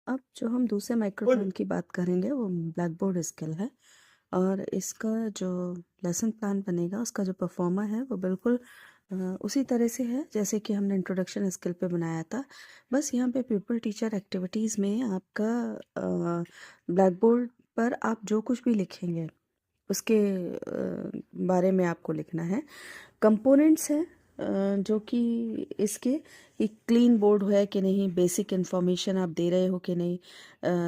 अब जो हम दूसरे माइक्रोफोन की बात करेंगे वो ब्लैक बोर्ड स्किल है। और इसका जो लेसन प्लान बनेगा, उसका जो परफॉर्मा है वो बिल्कुल उसी तरह से है जैसे कि हमने इंट्रोडक्शन स्किल पे बनाया था। बस यहाँ पे पीपल टीचर एक्टिविटीज़ में आपका ब्लैक बोर्ड पर आप जो कुछ भी लिखेंगे उसके बारे में आपको लिखना है। कंपोनेंट्स हैं जो कि इसके एक क्लीन बोर्ड है कि नहीं, बेसिक इन्फॉर्मेशन आप दे रहे हो कि नहीं,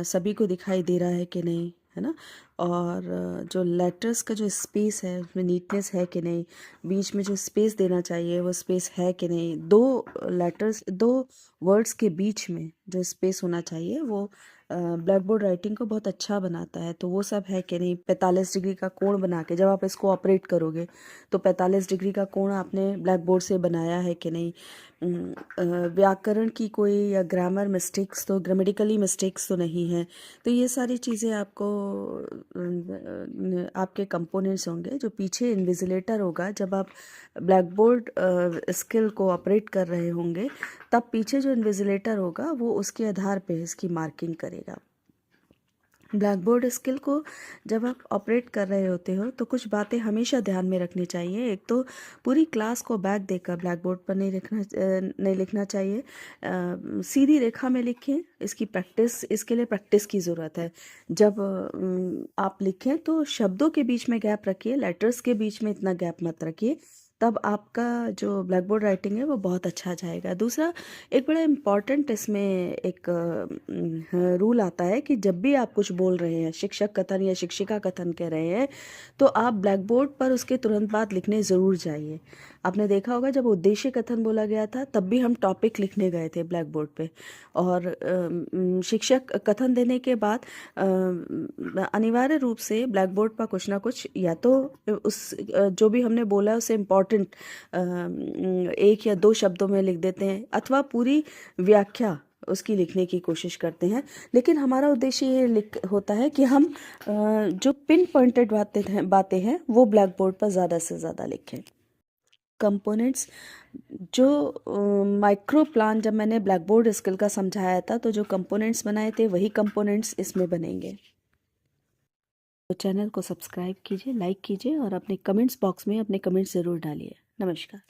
सभी को दिखाई दे रहा है कि नहीं, है ना। और जो लेटर्स का जो स्पेस है उसमें नीटनेस है कि नहीं, बीच में जो स्पेस देना चाहिए वो स्पेस है कि नहीं, दो वर्ड्स के बीच में जो स्पेस होना चाहिए वो ब्लैक बोर्ड राइटिंग को बहुत अच्छा बनाता है। तो वो सब है कि नहीं, 45 डिग्री का कोण बना के जब आप इसको ऑपरेट करोगे तो 45 डिग्री का कोण आपने ब्लैक बोर्ड से बनाया है कि नहीं। व्याकरण की कोई या ग्रामर मिस्टेक्स, तो ग्रामेटिकली मिस्टेक्स तो नहीं है। तो ये सारी चीज़ें आपको आपके कंपोनेंट्स होंगे। जो पीछे इन्विजिलेटर होगा, जब आप ब्लैक बोर्ड स्किल को ऑपरेट कर रहे होंगे तब पीछे जो इन्विजिलेटर होगा वो उसके आधार पे इसकी मार्किंग करेगा। ब्लैक बोर्ड स्किल को जब आप ऑपरेट कर रहे होते हो तो कुछ बातें हमेशा ध्यान में रखनी चाहिए। एक तो पूरी क्लास को बैक देकर ब्लैक बोर्ड पर नहीं लिखना चाहिए। सीधी रेखा में लिखें। इसके लिए प्रैक्टिस की ज़रूरत है। जब आप लिखें तो शब्दों के बीच में गैप रखिए, लेटर्स के बीच में इतना गैप मत रखिए, तब आपका जो ब्लैक बोर्ड राइटिंग है वो बहुत अच्छा जाएगा। दूसरा, एक बड़ा इम्पॉर्टेंट इसमें एक रूल आता है कि जब भी आप कुछ बोल रहे हैं, शिक्षक कथन या शिक्षिका कथन कह रहे हैं, तो आप ब्लैक बोर्ड पर उसके तुरंत बाद लिखने ज़रूर जाइए। आपने देखा होगा जब उद्देश्य कथन बोला गया था तब भी हम टॉपिक लिखने गए थे ब्लैक बोर्ड पे। और शिक्षक कथन देने के बाद अनिवार्य रूप से ब्लैक बोर्ड पर कुछ ना कुछ, या तो उस जो भी हमने बोला है उसे इम्पॉर्टेंट एक या दो शब्दों में लिख देते हैं, अथवा पूरी व्याख्या उसकी लिखने की कोशिश करते हैं। लेकिन हमारा उद्देश्य ये होता है कि हम जो पिन पॉइंटेड बातें हैं वो ब्लैक बोर्ड पर ज़्यादा से ज़्यादा लिखें। कंपोनेंट्स जो माइक्रो प्लान जब मैंने ब्लैक बोर्ड स्किल का समझाया था तो जो कंपोनेंट्स बनाए थे वही कंपोनेंट्स इसमें बनेंगे। तो चैनल को सब्सक्राइब कीजिए, लाइक कीजिए और अपने कमेंट्स बॉक्स में अपने कमेंट्स ज़रूर डालिए। नमस्कार।